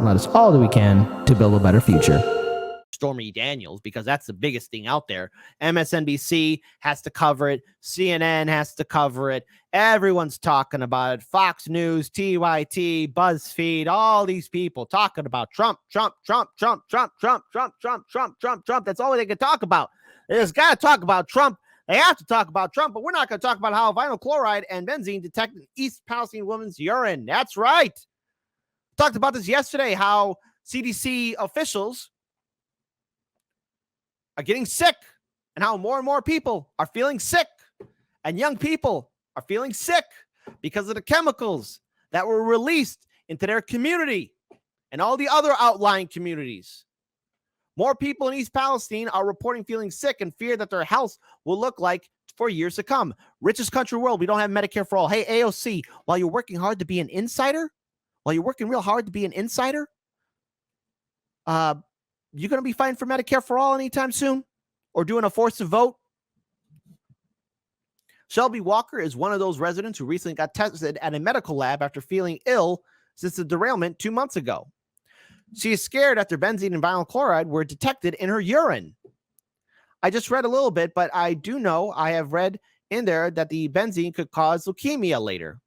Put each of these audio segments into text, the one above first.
and let us all do we can to build a better future. Stormy Daniels, because that's the biggest thing out there. MSNBC has to cover it. CNN has to cover it. Everyone's talking about it. Fox News, TYT, BuzzFeed, all these people talking about Trump. That's all they can talk about. They just got to talk about Trump. They have to talk about Trump, but we're not going to talk about how vinyl chloride and benzene detected East Palestine woman's urine. That's right. Talked about this yesterday, how CDC officials are getting sick and how more and more people are feeling sick, and young people are feeling sick because of the chemicals that were released into their community and all the other outlying communities. More people in East Palestine are reporting feeling sick and fear that their health will look like for years to come. Richest country in the world, we don't have Medicare for all. Hey, AOC, while you're working hard to be an insider, you're going to be fighting for Medicare for all anytime soon? Or doing a forced vote? Shelby Walker is one of those residents who recently got tested at a medical lab after feeling ill since the derailment 2 months ago. She is scared after benzene and vinyl chloride were detected in her urine. I just read a little bit, but I do know I have read in there that the benzene could cause leukemia later.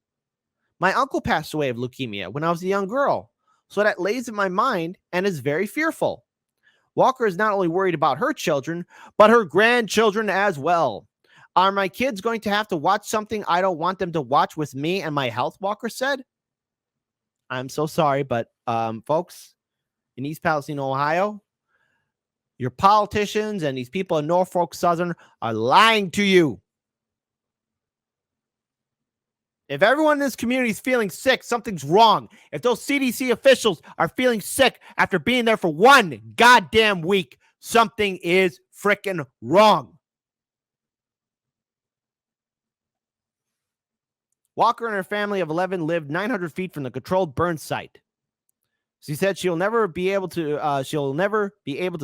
My uncle passed away of leukemia when I was a young girl, so that lays in my mind and is very fearful. Walker is not only worried about her children, but her grandchildren as well. Are my kids going to have to watch something I don't want them to watch with me and my health? Walker said. I'm so sorry, but folks in East Palestine, Ohio, your politicians and these people in Norfolk Southern are lying to you. If everyone in this community is feeling sick, something's wrong. If those CDC officials are feeling sick after being there for one goddamn week, something is freaking wrong. Walker and her family of 11 lived 900 feet from the controlled burn site. She said she'll never be able to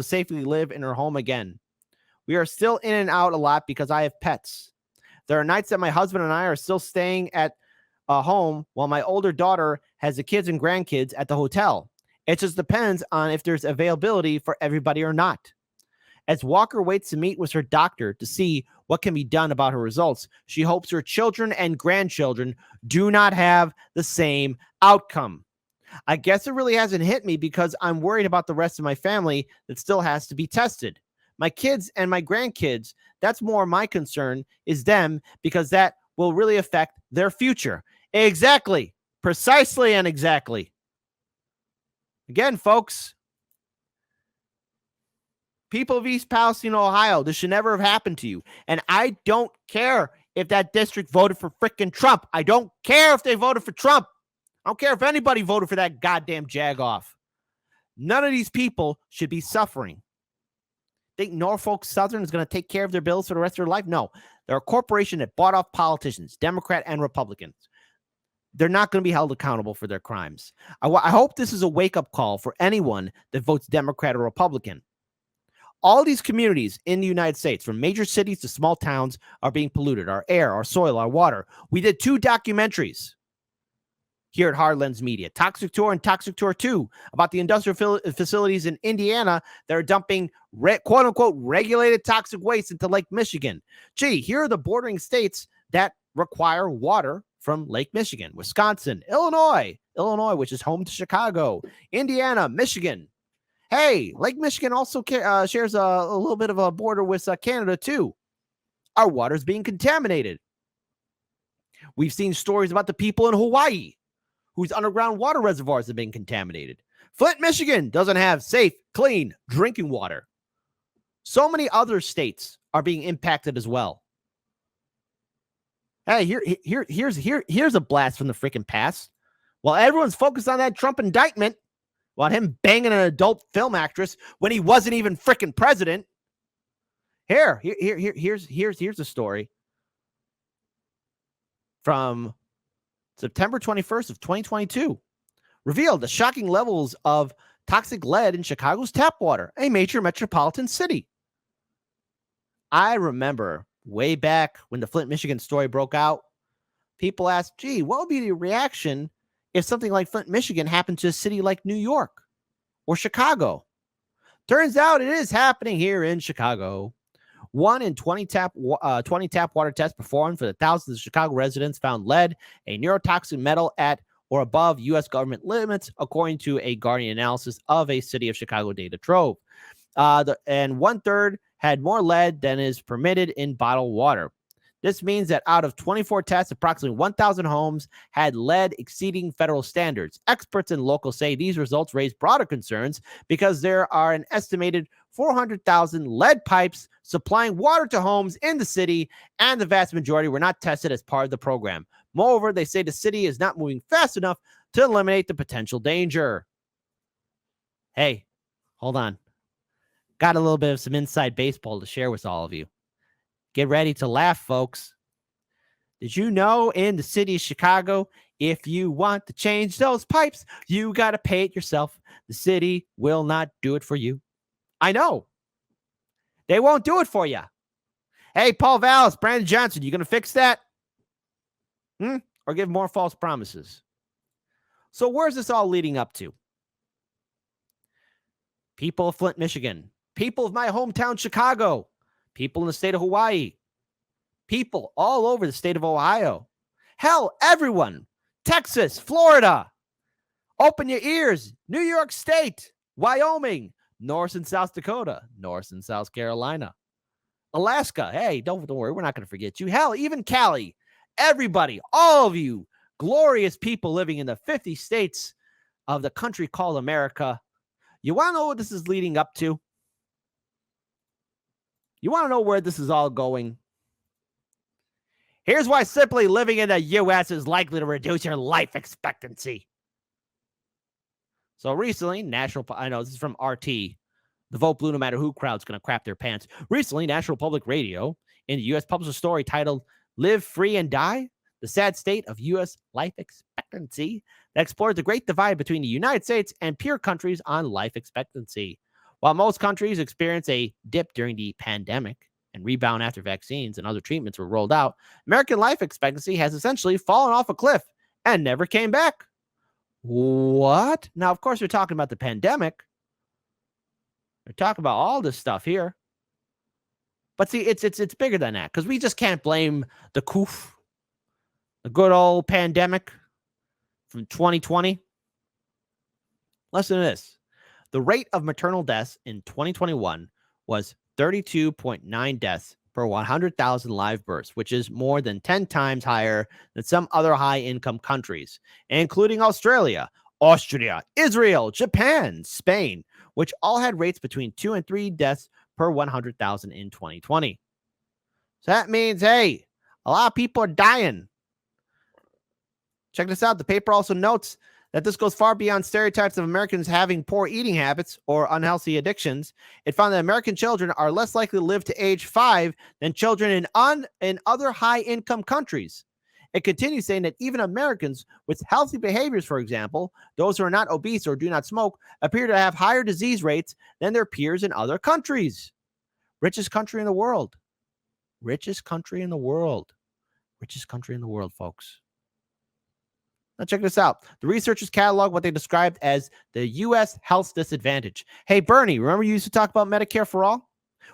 safely live in her home again. We are still in and out a lot because I have pets. There are nights that my husband and I are still staying at home while my older daughter has the kids and grandkids at the hotel. It just depends on if there's availability for everybody or not. As Walker waits to meet with her doctor to see what can be done about her results, she hopes her children and grandchildren do not have the same outcome. I guess it really hasn't hit me because I'm worried about the rest of my family that still has to be tested. My kids and my grandkids, that's more my concern, is them, because that will really affect their future. Exactly. Precisely and exactly. Again, folks, people of East Palestine, Ohio, this should never have happened to you. And I don't care if that district voted for frickin' Trump. I don't care if they voted for Trump. I don't care if anybody voted for that goddamn jagoff. None of these people should be suffering. Think Norfolk Southern is going to take care of their bills for the rest of their life? No. They're a corporation that bought off politicians, Democrat and Republicans. They're not going to be held accountable for their crimes. I hope this is a wake-up call for anyone that votes Democrat or Republican. All these communities in the United States, from major cities to small towns, are being polluted. Our air, our soil, our water. We did 2 documentaries here at Hard Lens Media, Toxic Tour and Toxic Tour 2, about the industrial facilities in Indiana that are dumping quote-unquote regulated toxic waste into Lake Michigan. Gee, here are the bordering states that require water from Lake Michigan: Wisconsin, Illinois, which is home to Chicago, Indiana, Michigan. Hey, Lake Michigan also shares a little bit of a border with Canada too. Our water is being contaminated. We've seen stories about the people in Hawaii whose underground water reservoirs have been contaminated. Flint, Michigan doesn't have safe, clean drinking water. So many other states are being impacted as well. Hey, here's a blast from the freaking past. While everyone's focused on that Trump indictment, about him banging an adult film actress when he wasn't even freaking president. Here's a story from September 21st of 2022. Revealed the shocking levels of toxic lead in Chicago's tap water, a major metropolitan city. I remember way back when the Flint, Michigan story broke out, people asked, gee, what would be the reaction if something like Flint, Michigan happened to a city like New York or Chicago? Turns out it is happening here in Chicago. 1 in 20 tap water tests performed for the thousands of Chicago residents found lead, a neurotoxic metal, at or above U.S. government limits, according to a Guardian analysis of a City of Chicago data trove. And 1/3 had more lead than is permitted in bottled water. This means that out of 24 tests, approximately 1,000 homes had lead exceeding federal standards. Experts and locals say these results raise broader concerns because there are an estimated 400,000 lead pipes supplying water to homes in the city, and the vast majority were not tested as part of the program. Moreover, they say the city is not moving fast enough to eliminate the potential danger. Hey, hold on. Got a little bit of some inside baseball to share with all of you. Get ready to laugh, folks. Did you know in the city of Chicago, if you want to change those pipes, you got to pay it yourself. The city will not do it for you. I know. They won't do it for you. Hey, Paul Vallis, Brandon Johnson, you going to fix that? Or give more false promises? So where's this all leading up to? People of Flint, Michigan. People of my hometown, Chicago. People in the state of Hawaii. People all over the state of Ohio. Hell, everyone. Texas, Florida. Open your ears. New York State, Wyoming, North and South Dakota, North and South Carolina, Alaska. Hey, don't worry. We're not going to forget you. Hell, even Cali. Everybody, all of you glorious people living in the 50 states of the country called America. You want to know what this is leading up to? You want to know where this is all going? Here's why simply living in the U.S. is likely to reduce your life expectancy. So recently, I know this is from RT, the Vote Blue No Matter Who crowd's going to crap their pants. Recently, National Public Radio in the U.S. published a story titled Live Free and Die, the Sad State of U.S. Life Expectancy, that explored the great divide between the United States and peer countries on life expectancy. While most countries experience a dip during the pandemic and rebound after vaccines and other treatments were rolled out, American life expectancy has essentially fallen off a cliff and never came back. What? Now, of course, we're talking about the pandemic. We're talking about all this stuff here. But see, it's bigger than that, because we just can't blame the coof, the good old pandemic from 2020. Listen to this. The rate of maternal deaths in 2021 was 32.9 deaths per 100,000 live births, which is more than 10 times higher than some other high-income countries, including Australia, Austria, Israel, Japan, Spain, which all had rates between 2 and 3 deaths per 100,000 in 2020. So that means, hey, a lot of people are dying. Check this out. The paper also notes that this goes far beyond stereotypes of Americans having poor eating habits or unhealthy addictions. It found that American children are less likely to live to age 5 than children in other high-income countries. It continues saying that even Americans with healthy behaviors, for example, those who are not obese or do not smoke, appear to have higher disease rates than their peers in other countries. Richest country in the world. Richest country in the world. Richest country in the world, folks. Now check this out. The researchers catalog what they described as the U.S. health disadvantage. Hey, Bernie, remember you used to talk about Medicare for all?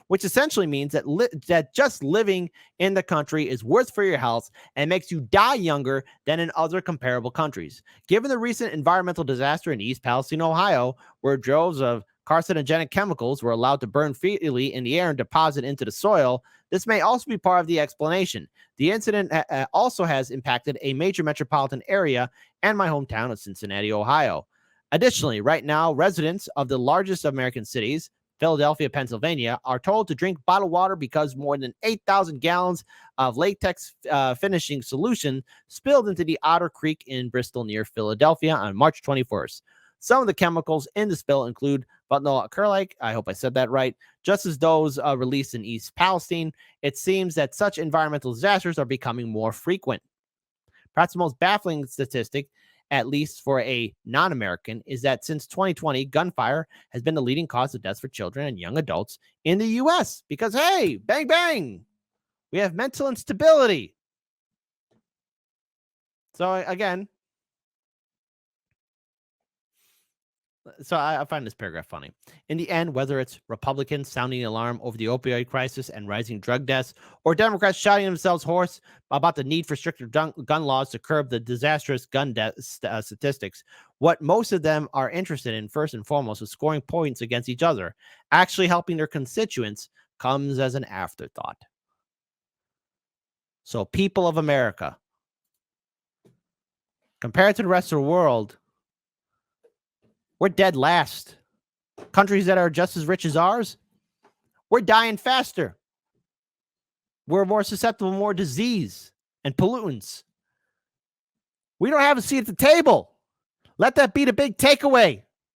Which essentially means that that just living in the country is worse for your health and makes you die younger than in other comparable countries. Given the recent environmental disaster in East Palestine, Ohio, where droves of carcinogenic chemicals were allowed to burn freely in the air and deposit into the soil, this may also be part of the explanation. The incident also has impacted a major metropolitan area and my hometown of Cincinnati, Ohio. Additionally, right now, residents of the largest American cities, Philadelphia, Pennsylvania, are told to drink bottled water because more than 8,000 gallons of latex finishing solution spilled into the Otter Creek in Bristol near Philadelphia on March 21st. Some of the chemicals in the spill include vinyl acrylate, I hope I said that right, just as those released in East Palestine. It seems that such environmental disasters are becoming more frequent. Perhaps the most baffling statistic, at least for a non-American, is that since 2020, gunfire has been the leading cause of deaths for children and young adults in the U.S. because, hey, bang, bang, we have mental instability. So, again, So I find this paragraph funny. In the end, whether it's Republicans sounding the alarm over the opioid crisis and rising drug deaths, or Democrats shouting themselves hoarse about the need for stricter gun laws to curb the disastrous gun death statistics, what most of them are interested in, first and foremost, is scoring points against each other. Actually helping their constituents comes as an afterthought. So, people of America, compared to the rest of the world, we're dead last. Countries that are just as rich as ours, we're dying faster. We're more susceptible to more disease and pollutants. We don't have a seat at the table. Let that be the big takeaway.